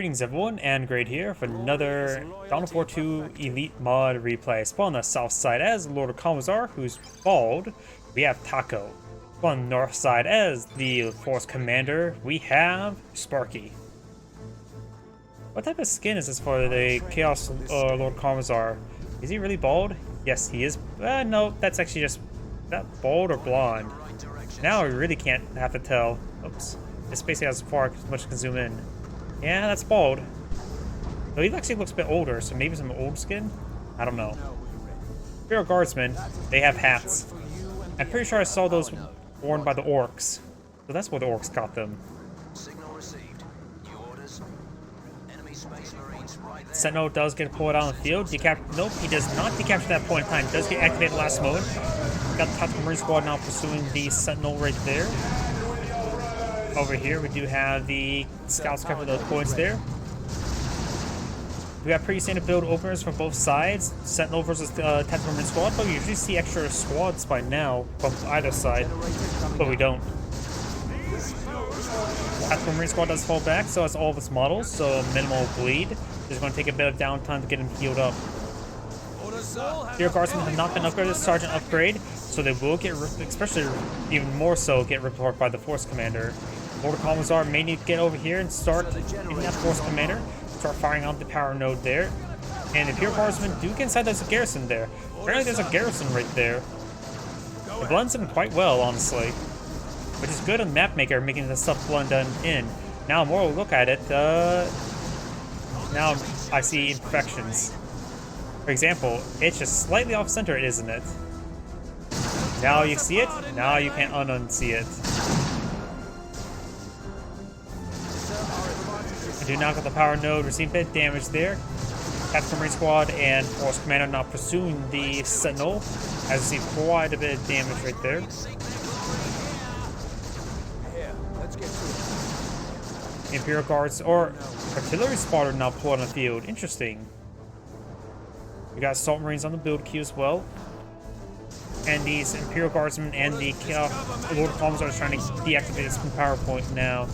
Greetings everyone, and Great here for another Dawn of War 2 Elite Mod replay. Spawn on the south side as Lord of Commissar, who's bald. We have Taco. Spawn on the north side as the Force Commander, we have Sparkky. What type of skin is this for the Chaos Lord Commissar? Is he really bald? Yes, he is. No, that's actually just that bald or blonde. Now we really can't have to tell. Oops. This basically has far as much can zoom in. Yeah, that's bald. Though he actually looks a bit older, so maybe some old skin? I don't know. Imperial Guardsmen, they have hats. I'm pretty sure I saw those worn by the orcs. So that's where the orcs got them. Sentinel does get pulled out on the field. Nope, he does not decapture that point in time. Does get activated last mode. Got the Tactical Marine Squad now pursuing the Sentinel right there. Over here, we do have the scouts cover those points there. We got pretty standard build openers from both sides. Sentinel versus Tactical Marine Squad, but we usually see extra squads by now from either side, but we don't. Tactical Marine Squad does fall back, so has all of its models, so minimal bleed. It's going to take a bit of downtime to get him healed up. Your Guardsmen have not been upgraded, Sergeant upgrade, so they will get, especially even more so, get ripped apart by the Force Commander. Lord of Commissar may need to get over here and start getting that Force Commander, start firing out the power node there. And the Imperial Guardsmen do get inside, there's a garrison there. Apparently there's a garrison right there. It blends in quite well, honestly. Which is good on Map Maker, making the stuff blend in. Now, more look at it, now I see imperfections. For example, it's just slightly off center, isn't it? Now you see it, now you can't unsee it. I do not get the power node, receive a bit of damage there. Tactical Marine Squad and Force Commander now pursuing the Sentinel. As you see quite a bit of damage right there. Imperial Guards or Artillery Spotter now pulled on the field. Interesting. We got Assault Marines on the build queue as well. And these Imperial Guardsmen and the Lord of Commissar are trying to deactivate this power point now.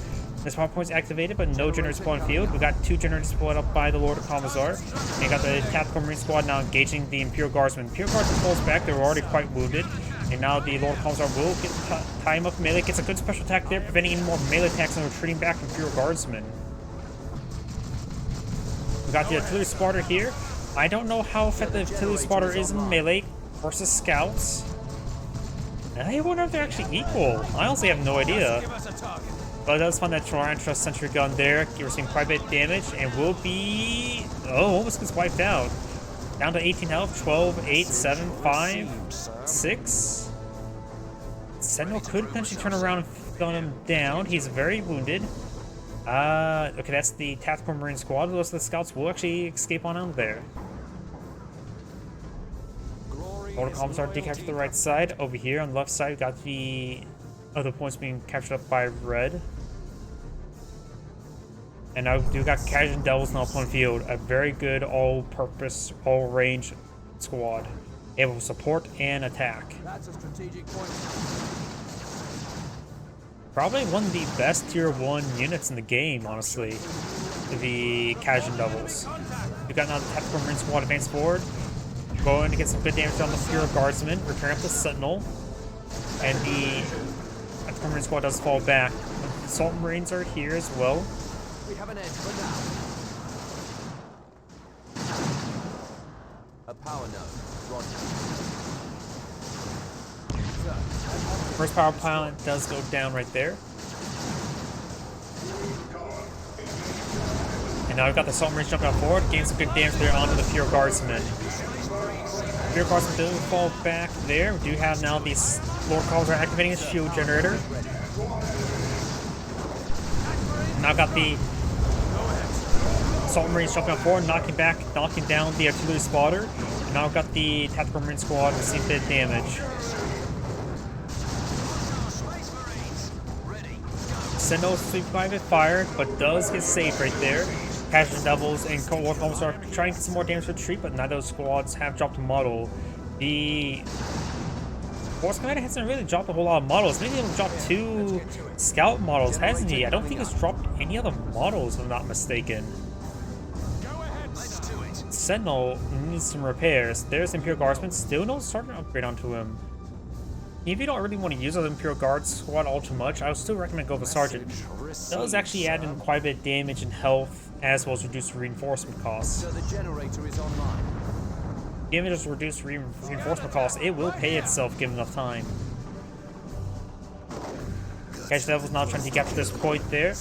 This power point is activated, but no generators spawn field. We got two generators spawned up by the Lord of Commissar. And you got the Tactical Marine Squad now engaging the Imperial Guardsmen. Imperial Guardsmen pulls back, they were already quite wounded. And now the Lord of Commissar will get tie him up melee. Gets a good special attack there, preventing any more melee attacks and retreating back from Imperial Guardsmen. We got the Artillery Spotter here. I don't know how effective Artillery Spotter is in melee versus scouts. I wonder if they're actually equal. I honestly have no idea. But it does find that Tarantula Sentry Gun there. You're seeing quite a bit of damage and will be... Oh, almost gets wiped out. Down to 18 health, 12, 8, 7, 5, 6. Sentinel could potentially turn around and gun him down. He's very wounded. Okay, that's the Tactical Marine Squad. Most of the scouts will actually escape on out there. Lord of Commissar decaptured the right side. Over here on the left side, we got the other points being captured up by red. And now we do got Cajun Devils now on field. A very good all-purpose, all-range squad. Able to support and attack. That's a strategic point. Probably one of the best tier 1 units in the game, honestly. The Cajun Devils. We got now the Tactical Marine Squad advance forward. Going to get some good damage on the Imperial Guardsmen, repairing up the Sentinel. And the Tactical Marine Squad does fall back. The Assault Marines are here as well. We have an edge for now. A power node. Roger. First power plant does go down right there. And now we've got the Assault Marines jumping out forward, getting some good damage there onto the Imperial Guardsmen. Imperial Guardsmen do fall back there. We do have now these Lord Calls are activating his shield generator. Now got the Assault Marines jumping up forward, knocking down the Artillery Spotter. And now we've got the Tactical Marine Squad receiving a bit of damage. Sentinel is swept by the fire, but does get saved right there. Cajun Devils and Lord Commissar are trying to get some more damage to retreat, but neither of those squads have dropped a model. The Force Commander hasn't really dropped a whole lot of models. Maybe he'll drop 2 scout models, hasn't he? I don't think he's dropped any other models, if I'm not mistaken. Sentinel needs some repairs. There's Imperial Guardsman, still no starting upgrade onto him. If you don't really want to use the Imperial Guard squad all too much, I would still recommend go for Sergeant. It does actually add in quite a bit of damage and health, as well as reduce reinforcement costs. So the generator is online. Given just reduced reinforcement costs, it will pay itself given enough time. Catch Devil's not trying to capture this point there.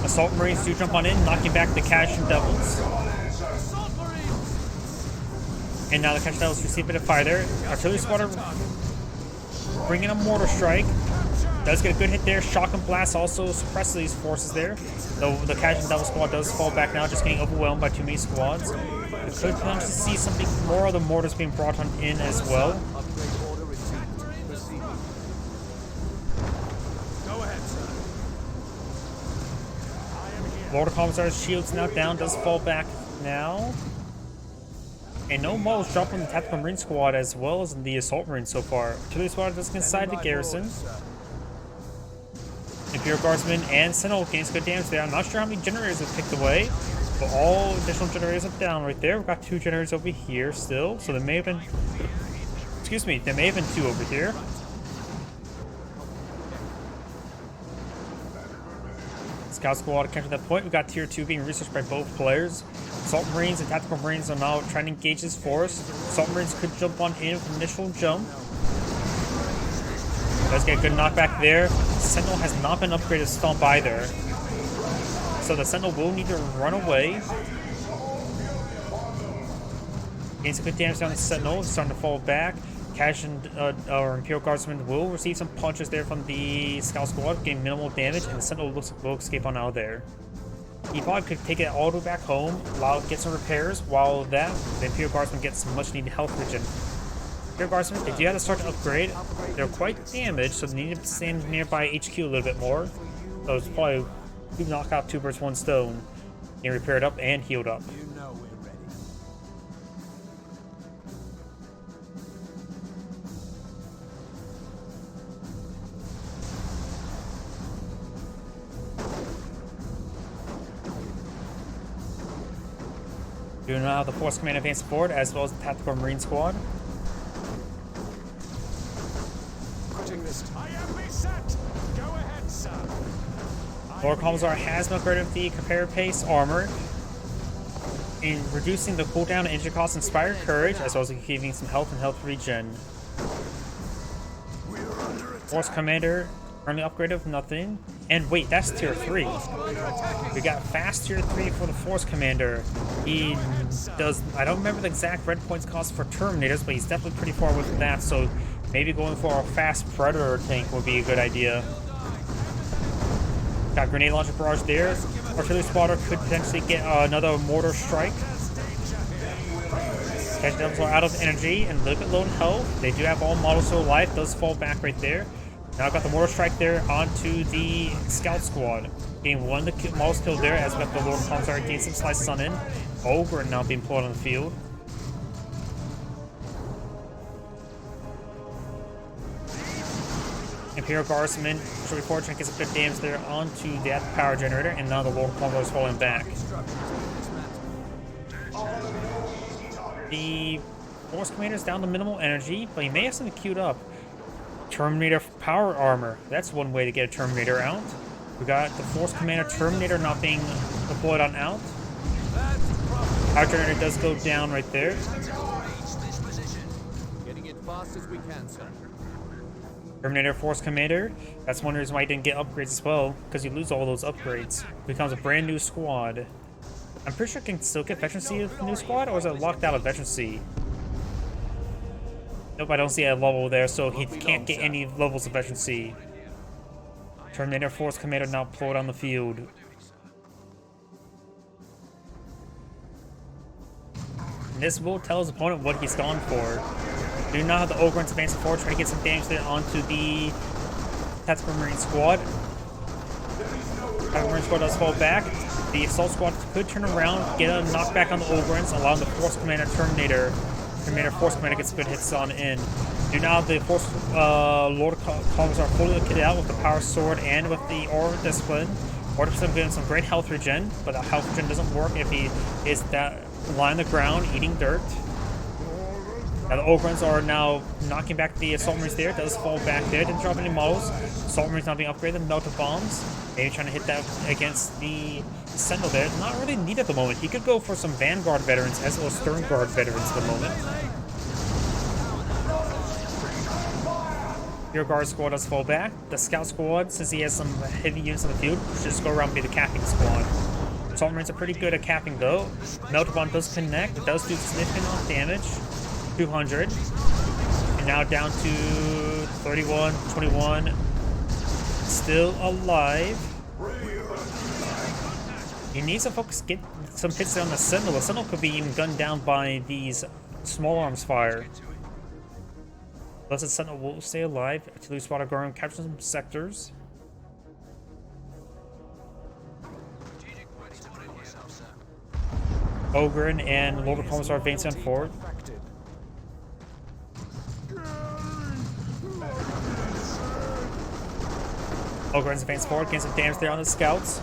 Assault Marines do jump on in, knocking back the Cash and Devils. And now the Cash Devils receive a bit of fire there. Artillery Squadron bringing a Mortar Strike. Does get a good hit there. Shock and Blast also suppresses these forces there. Though the Cash and Devil squad does fall back now, just getting overwhelmed by too many squads. We could potentially see something more of the mortars being brought on in as well. Lord Commissar's shield's now down, does fall back now. And no models drop on the Tactical Marine Squad as well as in the Assault Marine so far. Artillery Squad does get inside the garrison. Imperial Guardsman and Sentinel gains good damage there. I'm not sure how many generators have picked away, but all additional generators are down right there. We've got 2 generators over here still, so there may have been, excuse me, there may have been 2 over here. Scout Squad captured that point. We've got Tier 2 being researched by both players. Assault Marines and Tactical Marines are now trying to engage this force. Assault Marines could jump on in with initial jump. Does get a good knockback there. Sentinel has not been upgraded to Stomp either. So the Sentinel will need to run away. Gains some good damage down the Sentinel. It's starting to fall back. Cash and our Imperial Guardsman will receive some punches there from the Scout Squad, getting minimal damage, and the Sentinel looks like will escape on out of there. He probably could take it all the way back home, get some repairs, while that, the Imperial Guardsman gets some much needed health regen. Imperial Guardsman, they do have to start to upgrade. They're quite damaged, so they need to stand nearby HQ a little bit more. So it's probably two knock out 2 birds, 1 stone. Getting repaired up and healed up. Do now have the Force Command advance forward, as well as the Tactical Marine Squad. Lord Commissar has been upgraded with the Comparative Pace armor, in reducing the cooldown and injury cost Inspired Courage, as well as giving some health and health regen. Force Commander currently upgraded with nothing. And wait, that's Tier 3. We got fast Tier 3 for the Force Commander. He does, I don't remember the exact red points cost for Terminators, but he's definitely pretty far away from that, so maybe going for a fast Predator tank would be a good idea. Got Grenade Launcher Barrage there. Artillery Spotter could potentially get another Mortar Strike. Catch Devils are out of energy and a little bit low in health. They do have all models still alive, does fall back right there. Now I've got the Mortar Strike there onto the Scout Squad. Getting one of the models killed there, as we've got the Lord Commissar getting some slices on in. Ogre now being pulled on the field. Imperial Guardsman, shortly forward, trying to get some good damage there onto that power generator, and now the Lord Commissar is falling back. The Force Commander is down to minimal energy, but he may have something queued up. Terminator power armor. That's one way to get a Terminator out. We got the Force Commander Terminator not being deployed on out. Power generator does go down right there. Getting it fast as we can, sir. Terminator Force Commander. That's one reason why he didn't get upgrades as well, because you lose all those upgrades. Becomes a brand new squad. I'm pretty sure it can still get veterancy with the new squad, or is it locked out of veterancy? Nope, I don't see a level there, so he can't get any levels of veterancy. Terminator Force Commander now deployed on the field. And this will tell his opponent what he's gone for. Do not have the Ogre advancing forward, trying to get some damage there onto the Tactical Marine Squad. Tactical Marine Squad does fall back. The assault squad could turn around, get a knockback on the Ogrins, allowing the Force Commander Terminator Force Commander gets good hits on in. Now the Force Lord Commissar fully kitted out with the Power Sword and with the Aura Discipline. Aura Discipline giving some great health regen, but the health regen doesn't work if he is that lying on the ground eating dirt. Now the Ogrins are now knocking back the Assault Marines there. It does fall back there. Didn't drop any models. Assault Marines not being upgraded. Melted Bombs. Maybe trying to hit that against the Sentinel there. Not really needed at the moment. He could go for some Vanguard veterans as well as Stern Guard veterans at the moment. Your Guard squad does fall back. The Scout squad, since he has some heavy units on the field, should just go around and be the capping squad. Assault Marines are pretty good at capping though. Melted Bomb does connect. It does do significant amount of damage. 200. And now down to 31, 21. Still alive. He needs to focus, get some hits on the Sentinel. The Sentinel could be even gunned down by these small arms fire. Unless the Sentinel will stay alive. Artillery spotter go around, capture some sectors. Ogren and Lord Commissar advancing forward. Ogren's advanced forward, getting some damage there on the scouts.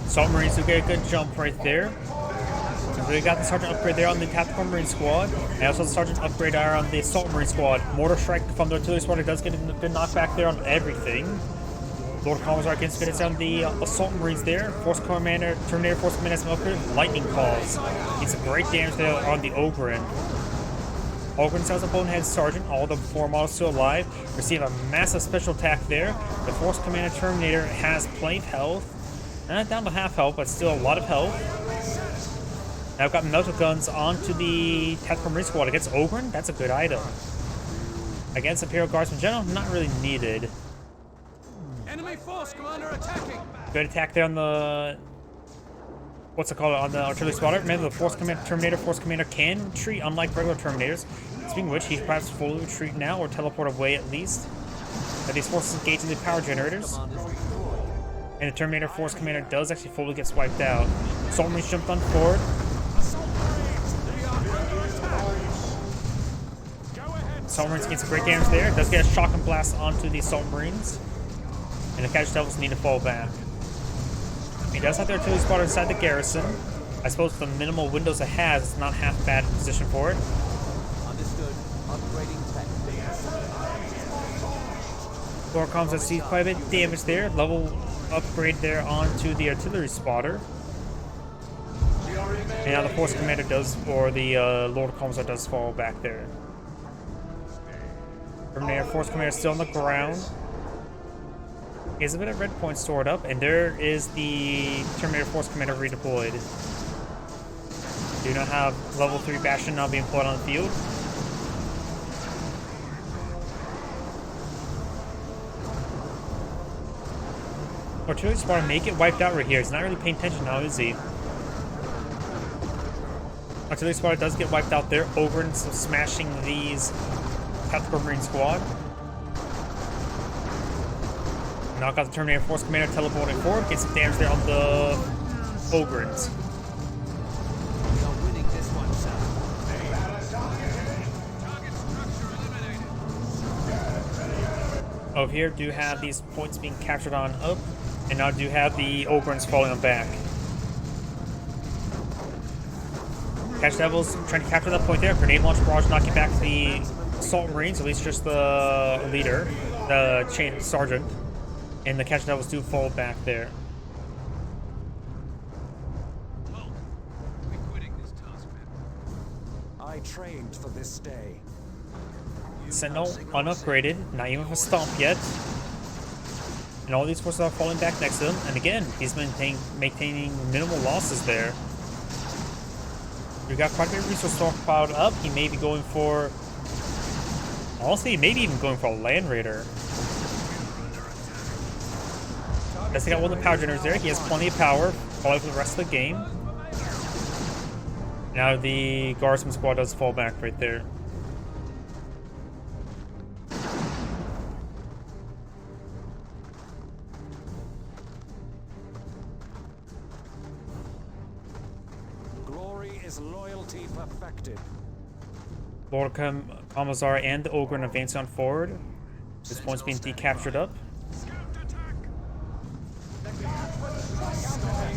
Assault Marines do get a good jump right there. So we got the Sergeant upgrade there on the Tactical Marine squad. And also the Sergeant upgrade there on the Assault Marine squad. Mortar Strike from the Artillery squad does get a good knockback there on everything. Lord Commissar gets good hits on the Assault Marines there. Force Commander, Terminator Force Commander has an upgrade. Lightning Calls. Gets some great damage there on the Ogren. Ogren tells opponent head Sergeant, all the 4 models still alive. Receive a massive special attack there. The Force Commander Terminator has plenty of health. Down to half health, but still a lot of health. Now I've got melter guns onto the Tactical Marine squad against Ogren. That's a good item. Against Imperial Guardsmen General, not really needed. Enemy force commander attacking. Good attack there on the what's it called on the artillery spotter. Remember the Force Commander Terminator Force Commander can retreat unlike regular Terminators. Speaking of which, he's perhaps fully retreat now or teleport away at least. Now these forces engage in the power generators. And the Terminator Force Commander does actually fully get wiped out. Assault Marines jumped on forward. Assault Marines get some great damage there. Does get a shock and blast onto the Assault Marines. And the Catch Devils need to fall back. He does have the artillery spotter inside the garrison. I suppose the minimal windows it has, it's not half bad position for it. Understood. Upgrading tech. Lord Commissar sees quite a bit of damage there. Level upgrade there onto the artillery spotter. And now the Force Commander does, or the Lord Commissar does fall back there. Terminator Force Commander still on the ground. He has a bit of red points stored up, and there is the Terminator Force Commander redeployed. Do not have level 3 Bastion now being put on the field. Artillery spotter may get wiped out right here. He's not really paying attention now, is he? Artillery spotter does get wiped out there. Ogren smashing these Tactical Marine squad. Knock out the Terminator Force Commander teleporting forward. Get some damage there on the Ogrins. We are winning this one, sir. Over here, do have these points being captured on up. And now do have the Ogrins falling on back. Catch Devils trying to capture that point there. Grenade launch barrage knocking back the Assault Marines, at least just the leader, the chain sergeant. And the Catch Devils do fall back there. I trained for this day. Sentinel unupgraded, not even with a stomp yet. And all these forces are falling back next to him. And again, he's maintaining minimal losses there. We've got quite a bit of resource stockpiled up. He may be going for... Honestly, maybe even going for a Land Raider. Does he got one of the power generators there? He has plenty of power, probably for the rest of the game. Now the Guardsman squad does fall back right there. Glory is loyalty perfected. Lord Commissar and the Ogren advancing on forward. This point's being decaptured up.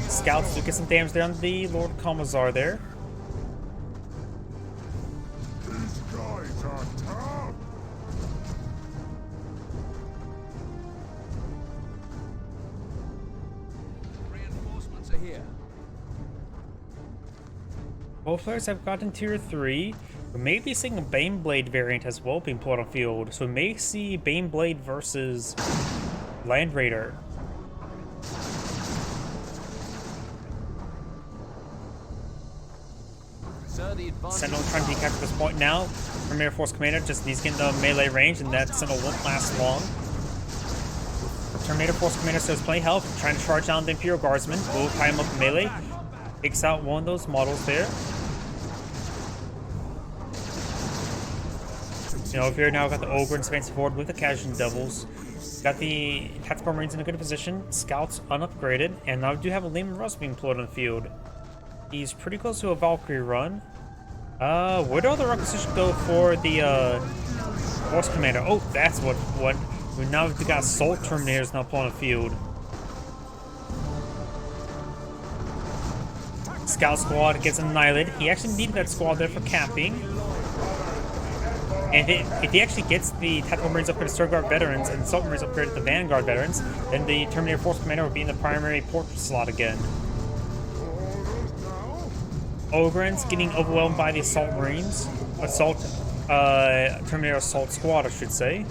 Scouts do get some damage there on the Lord Commissar there. These guys are tough. Reinforcements are here. Both players have gotten tier 3. We may be seeing a Baneblade variant as well being put on field. So we may see Baneblade versus Land Raider. Sir, the advantage Sentinel trying to decapture this point now. Premier Force Commander just needs to get into melee range, and that Sentinel won't last long. Terminator Force Commander still has plenty of health, trying to charge down the Imperial Guardsman. Will tie him up in melee. Takes out one of those models there. You know, if you're now got the Ogre and advancing forward with the Casual Devils. Got the Tactical Marines in a good position. Scouts unupgraded, and now we do have a Lehman Russ being deployed on the field. He's pretty close to a Valkyrie run. Where do all the requisitions go for the Force Commander? Oh, that's what. We now got Assault Terminators now pulling the field. Scout Squad gets annihilated. He actually needed that squad there for capping. And if he actually gets the Tactical Marines upgraded to Star Guard veterans and Assault Marines upgraded to Vanguard veterans, then the Terminator Force Commander will be in the primary port slot again. Ogren's getting overwhelmed by the Assault Marines. Terminator Assault Squad, I should say.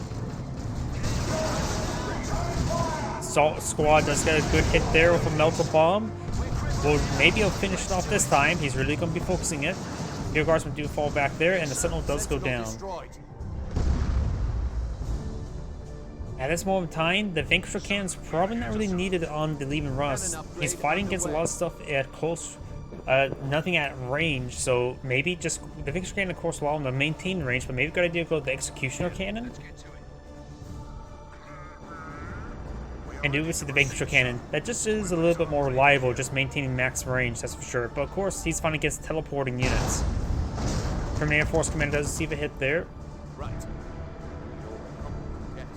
Assault Squad does get a good hit there with a Melter Bomb. Well, maybe he'll finish it off this time. He's really going to be focusing it. Your Guardsmen do fall back there, and the Sentinel does go down. At this moment in time, the Vanquisher Cannon's probably not really needed on the Lehman Russ. He's fighting against a lot of stuff at close, nothing at range, so maybe just the Vanquisher Cannon, of course, will allow him to maintain range, but maybe a good idea to go with the Executioner Cannon. And do we see the Vanquisher Cannon? That just is a little bit more reliable, just maintaining max range, that's for sure. But of course, he's fighting against teleporting units. Terminator Force Commander does receive a hit there. Right. Yes.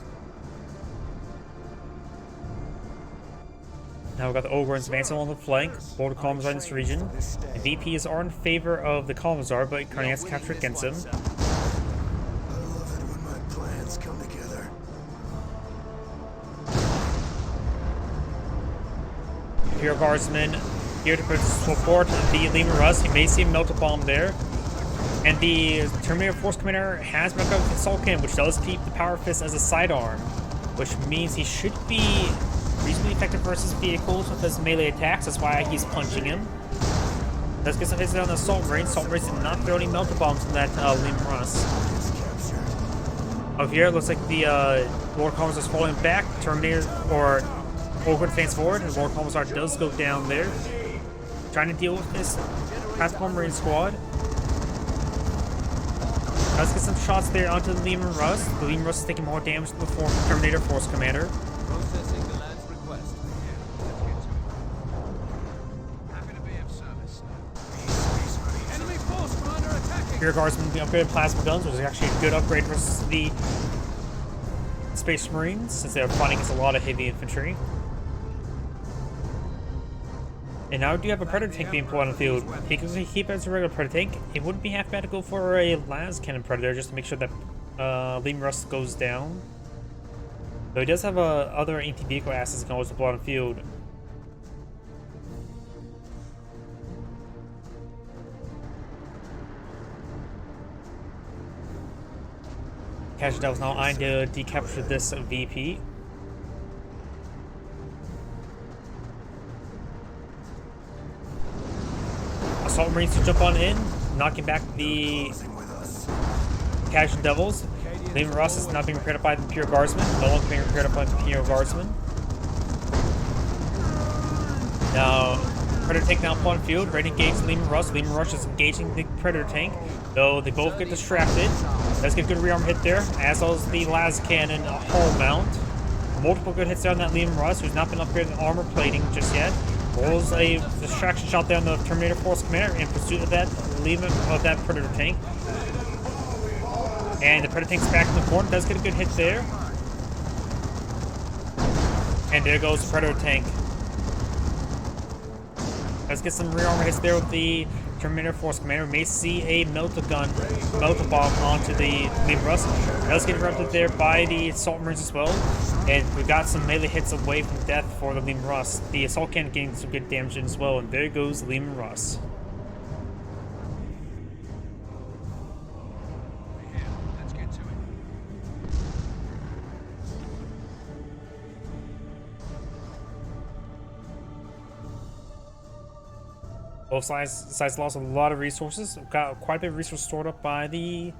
Now we've got the Ogres advancing along the flank. Lord Commissar in this region. The VPs are in favor of the Commissar, but currently has to capture against him. I love it when my plans come together. Imperial Guardsman here to support the Lehman Russ. You may see a Melter Bomb there. And the Terminator Force Commander has back up with Assault Cannon, which does keep the Power Fist as a sidearm, which means he should be reasonably effective versus vehicles with his melee attacks. That's why he's punching him. Let's get some hits on the Assault Marines. Assault Marines did not throw any Melter Bombs in that Lehman Russ. Over here, it looks like the Lord Commissar is falling back. Terminator or Ogre advance forward, and Lord Commissar does go down there. Trying to deal with this Tactical Marine squad. Let's get some shots there onto the Lehman Russ. The Lehman Russ is taking more damage than the Terminator Force Commander. Processing the land's request. Happy to be of service. Enemy force commander attacking. Rear Guardsmen the upgraded plasma guns, which is actually a good upgrade versus the Space Marines, since they're fighting against a lot of heavy infantry. And now we do have a Predator tank being put on the field. If he can keep it as a regular Predator tank, it wouldn't be half bad to go for a las cannon Predator just to make sure that Lehman Russ goes down. Though he does have other anti-vehicle assets that can always deploy on the field. Casual Devils now eyeing to decapture this VP. Assault Marines to jump on in, knocking back the Casual Devils. Lehman Russ is not being repaired by the Imperial Guardsmen. No longer being repaired by the Imperial Guardsmen. Now, Predator tank now up on field, ready to engage Lehman Russ. Lehman Russ is engaging the Predator tank, though they both get distracted. Let's get a good rearm hit there, as well as the las cannon hull mount. Multiple good hits there on that Lehman Russ, who's not been upgraded in armor plating just yet. Rolls a distraction shot there on the Terminator Force Commander in pursuit of that Predator tank. And the Predator tank's back in the corner, does get a good hit there. And there goes the Predator tank. Let's get some rear armor hits there with the Terminator Force Commander. We may see a melt-a-bomb onto the Lehman Russ. Let's get interrupted there by the Assault Marines as well. And we got some melee hits away from death for the Lehman Russ. The Assault Cannon getting some good damage in as well. And there goes Lehman Russ. Let's get to it. Both sides lost a lot of resources. Got quite a bit of resources stored up by the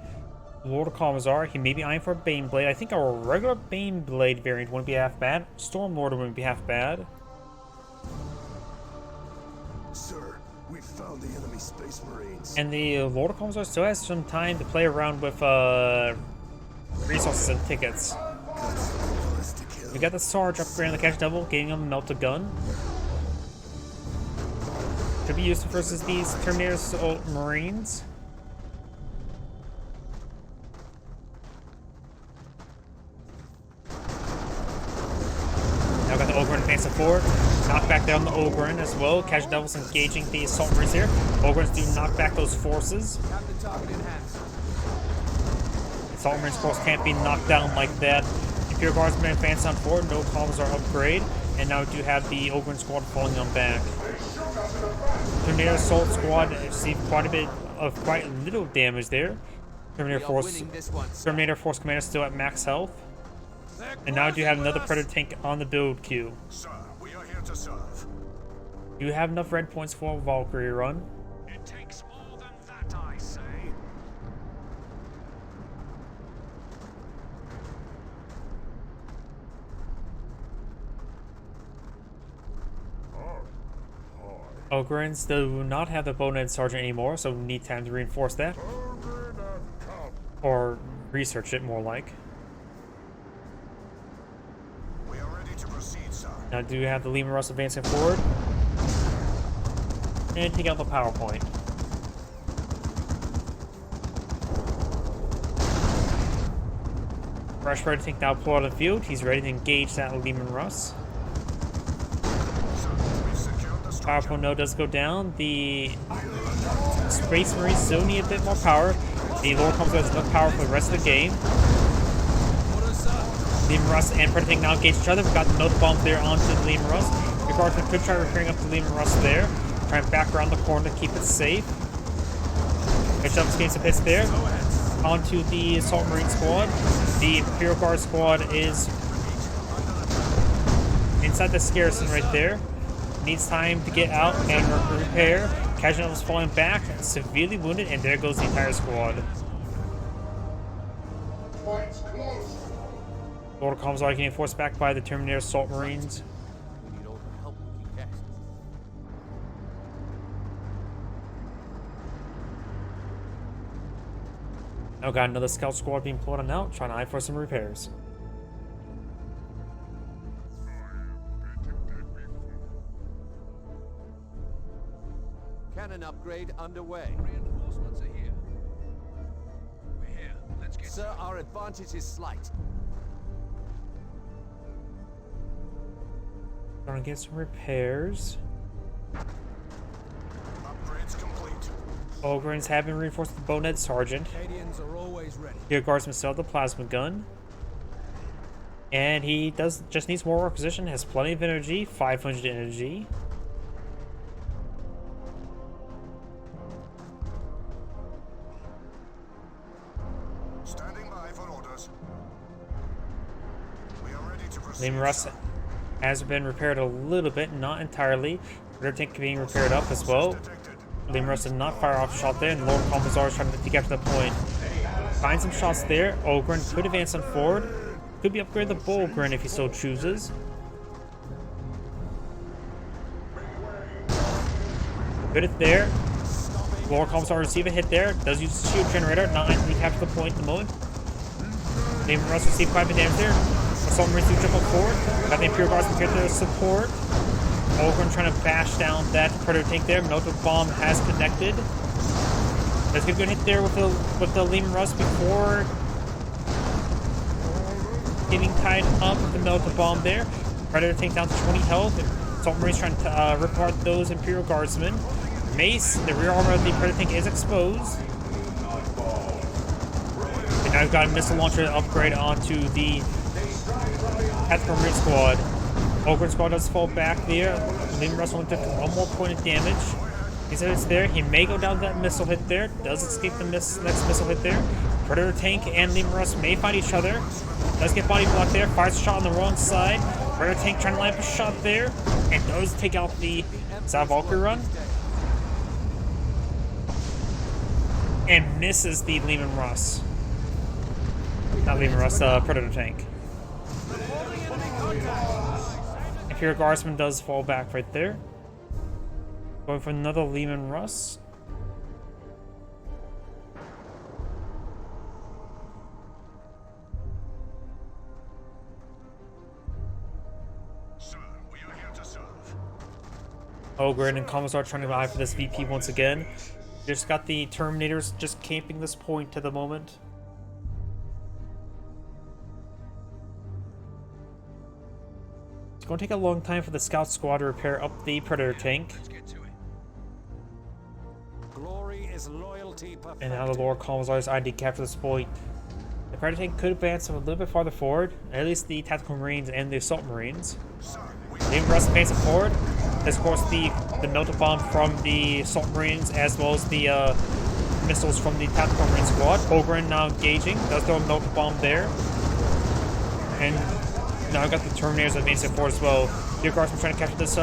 Lord of Commissar. He may be eyeing for a Bane Blade. I think our regular Bane Blade variant wouldn't be half bad. Storm Lord wouldn't be half bad. Sir, we found the enemy Space Marines. And the Lord of Commissar still has some time to play around with resources and tickets. We got the Sarge upgrade on the Catch Devil, getting him a melted gun. Could be used versus these Terminator Marines. Now got the Ogren advancing forward. Knock back down the Ogren as well. Catch Devils engaging the Assault Marines here. Ogrens do knock back those forces. Captain target in hand. Assault Marines, of course, can't be knocked down like that. Imperial Guardsmen advance on forward. No Commissar upgrade. And now we do have the Ogren squad falling on back. Terminator Assault Squad received quite little damage there. Terminator Force Commander still at max health. And now do you have another Predator tank on the build queue. Sir, we are here to serve. Do you have enough red points for a Valkyrie run? It takes more than that, I say. Ogrens do not have the Bonehead Sergeant anymore, so we need time to reinforce that. Or research it, more like. We are ready to proceed, sir. Now do you have the Lehman Russ advancing forward? And take out the PowerPoint. Fresh Predator tank now pulled out of the field. He's ready to engage that Lehman Russ. PowerPoint node does go down. The Space Marines still need a bit more power. The Lord Commissar has enough power for the rest of the game. Lehman Russ and Predator tank now engage each other. We've got the melt bombs there onto the Lehman Russ. The Guardsman could try repairing up the Lehman Russ there. Try and back around the corner to keep it safe. Bishop's getting some hits there. Onto the Assault Marine squad. The Imperial Guard squad is inside the garrison right there. Needs time to get out and repair. Casual is falling back, severely wounded, and there goes the entire squad. Lord of Commissar getting forced back by the Terminator Assault Marines. We need all the help we can get. Now got another scout squad being pulled on out, trying to eye for some repairs. Cannon upgrade underway. Reinforcements are here. We're here. Let's get Sir, our advantage is slight. Trying to get some repairs. Upgrades complete. Ogrens have been reinforced with the Bonehead Sergeant. Canadians are always ready. Here Guardsman still have the plasma gun. And he just needs more requisition, has plenty of energy, 500 energy. Standing by for orders. We are ready to proceed. Lehman Russ has been repaired a little bit, not entirely. Rear tank being repaired up as well. Lehman Russ did not fire off a shot there, and Lord Commissar is trying to get to the point. Find some shots there. Ogren could advance on forward. Could be upgraded the Bullgren if he so chooses. Good hit there. Lord Commissar receive a hit there. Does use the shield generator. Not actually capture the point at the moment. Lehman Russ receive quite a bit of damage there. Assault Marines do jump up forward. Got the Imperial Guardsmen here to support. Ogren trying to bash down that Predator tank there. Melter Bomb has connected. Let's get a good hit there with the Lehman Russ before getting tied up with the Melter Bomb there. Predator tank down to 20 health. Assault Marines trying to rip apart those Imperial Guardsmen. Mace, the rear armor of the Predator tank is exposed. And now we've got a missile launcher upgrade onto the Tactical Marine Squad. Ogren Squad does fall back there. Lehman Russ only took 1 more point of damage. He said it's there. He may go down that missile hit there. Does escape the next missile hit there. Predator tank and Lehman Russ may find each other. Does get body blocked there. Fires a shot on the wrong side. Predator tank trying to line up a shot there. And does take out the Valkyrie run. And misses the Lehman Russ. Not Lehman Russ, Predator tank. Imperial Guardsman does fall back right there. Going for another Lehman Russ. Sir, we are here to serve. Ogren and Commissar trying to vie for this VP once again. Just got the Terminators just camping this point to the moment. It's going to take a long time for the Scout Squad to repair up the Predator tank. Let's get to it. Glory is loyalty perfected. And now the Lord Commissar is ID capture this point. The Predator tank could advance a little bit farther forward, at least the Tactical Marines and the Assault Marines. Lehman Russ advancing forward. There's of course the Melter Bomb from the Assault Marines as well as the missiles from the Tactical Marine Squad. Ogren now engaging. Does throw a Melter Bomb there. And now I've got the Terminators advancing forward as well. Your Guardsman trying to capture this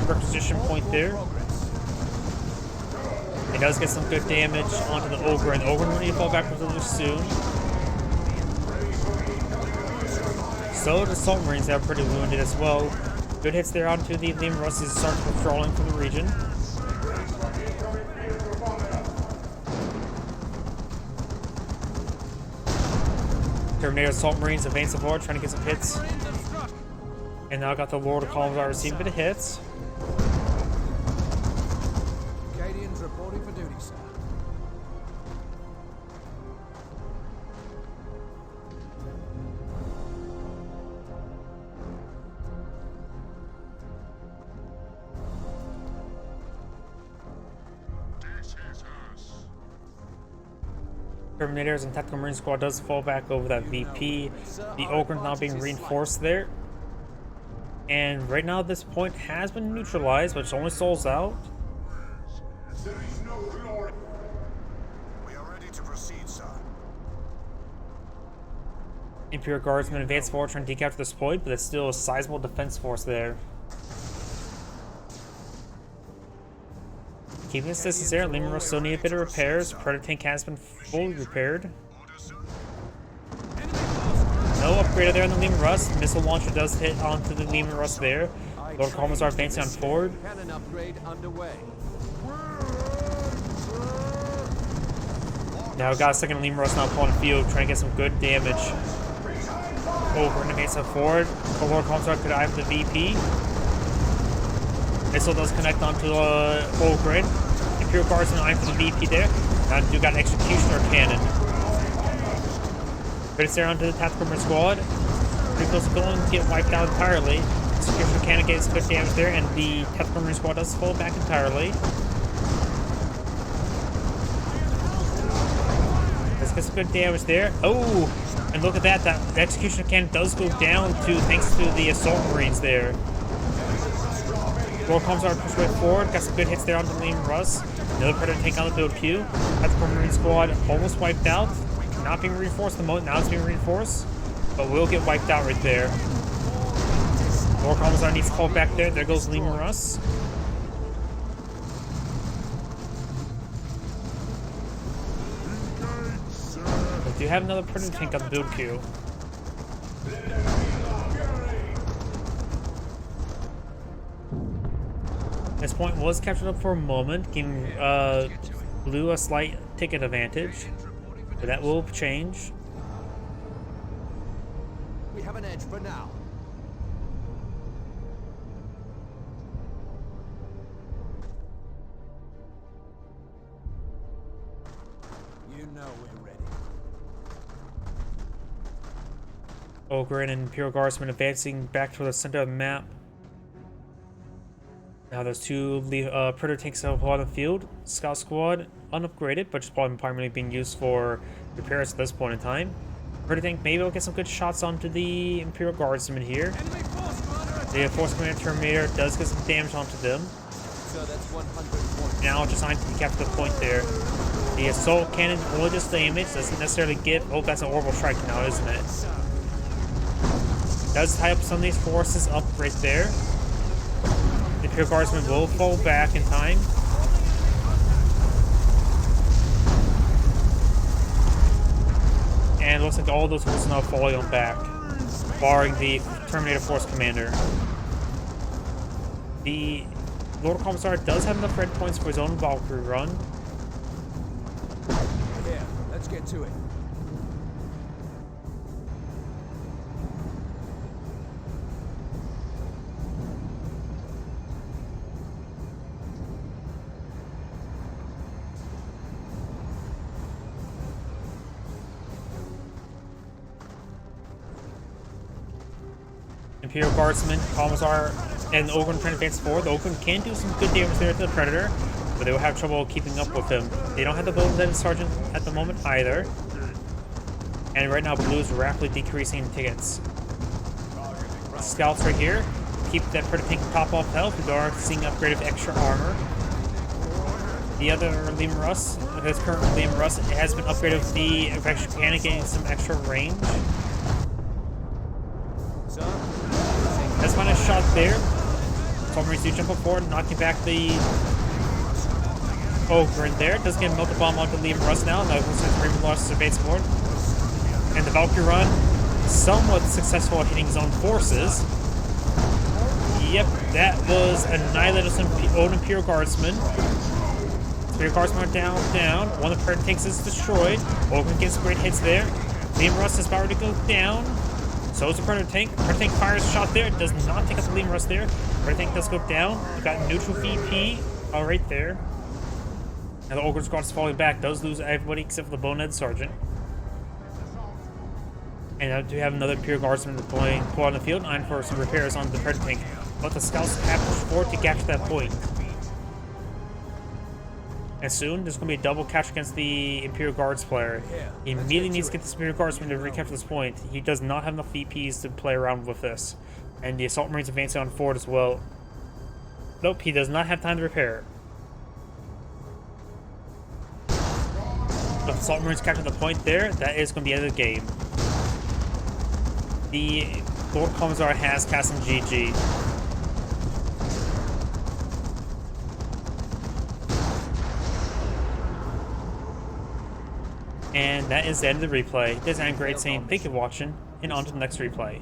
requisition point there. He does get some good damage onto the Ogren. Ogren will need to fall back relatively soon. So the Assault Marines are pretty wounded as well. Good hits there onto the Lehman Russ as it starts withdrawing from the region. Terminator Assault Marines advancing forward, trying to get some hits. And now got the Lord of Commissar receiving a bit of hits. Acadians reporting for duty, sir. Terminators and Tactical Marine Squad does fall back over that VP. The Ogren now being reinforced there. And right now this point has been neutralized, but it's only souls out. There is no glory. We are ready to proceed, sir. Imperial Guardsmen advance forward trying to take after this point, but there's still a sizable defense force there. Keeping this distance there, Lehman Russ still need a bit of repairs. Predator tank has been fully repaired. No upgrade there on the Lehman Russ. Missile launcher does hit onto the Lehman Russ there. Lord Commissar advancing on forward. Cannon upgrade underway. Now we've got a second Lehman Russ now pulling the field, trying to get some good damage. Over and advancing forward. Lord Commissar could eye for the VP. Missile does connect onto Ogren. Imperial Guardsman eyeing for the VP there. Now do got an Executioner cannon. But it's there onto the Tactical Marine Squad. Pretty close to going to get wiped out entirely. Executioner cannon gets good damage there, and the Tactical Marine Squad does fall back entirely. Let's get some good damage there. Oh! And look at that, the Executioner cannon does go down thanks to the Assault Marines there. Lord Commissar push way forward, got some good hits there on the Lehman Russ. Another Predator tank on the build queue. Tactical Marine Squad almost wiped out. Not being reinforced the moment, now it's being reinforced. But will get wiped out right there. Lord Commissar needs to fall back there. There goes Lehman Russ. We do have another Predator tank on the build queue. This point was captured up for a moment, giving Blue a slight ticket advantage, but that will change. We have an edge for now. You know we're ready. Ogren and Imperial Guardsmen advancing back to the center of the map. Now there's two Predator tanks on the field. Scout Squad, unupgraded, but just probably primarily being used for repairs at this point in time. Predator tank, maybe we'll get some good shots onto the Imperial Guardsmen here. Enemy force commander attack. The Force Commander Terminator does get some damage onto them. So that's 100 points. Now just trying to capture the point there. The Assault Cannon only does damage, doesn't necessarily get... Oh, that's an Orbital Strike now, isn't it? Does tie up some of these forces up right there. The Imperial Guardsmen will fall back in time. And it looks like all those forces are now falling on back, barring the Terminator Force Commander. The Lord Commissar does have enough red points for his own Valkyrie run. Yeah, let's get to it. Imperial Guardsmen, Commissar, and the Ogren trying to advance forward. The Ogren can do some good damage there to the Predator, but they will have trouble keeping up with him. They don't have the Bowden Sergeant at the moment either. And right now, Blue is rapidly decreasing in tickets. Scouts right here keep that Predator tank top off health. We are seeing upgraded extra armor. The other Liam Russ, his current Liam Russ, has been upgraded with the extra cannon, getting some extra range. Let's find a shot there. Summery do jump up forward, knocking back the Ogren there. Does get a melted bomb onto Liam Russ now. Now looks like Raven lost his base board. And the Valkyrie run, somewhat successful at hitting his own forces. Yep, that was annihilated some old Imperial Guardsmen. Imperial Guardsmen are down. One of the Predator tanks is destroyed. Ogren gets great hits there. Liam Russ is about to go down. So is the Predator tank. Predator tank fires a shot there. It does not take out the Liam Russ there. Predator tank does go down. We got neutral VP right there. And the Ogre Squad is falling back. Does lose everybody except for the Bonehead Sergeant. And now do have another Imperial Guardsman deploying pull on the field, eyeing for some repairs on the Predator tank. But the Scouts have pushed forward to capture that point. And soon, there's going to be a double catch against the Imperial Guards player. He immediately needs to get this Imperial Guardsman to recapture this point. He does not have enough VPs to play around with this. And the Assault Marines advancing on forward as well. Nope, he does not have time to repair. The Assault Marines capture the point there. That is going to be the end of the game. The Lord Commissar has cast some GG. And that is the end of the replay. This is Great saying thank you for watching, and on to the next replay.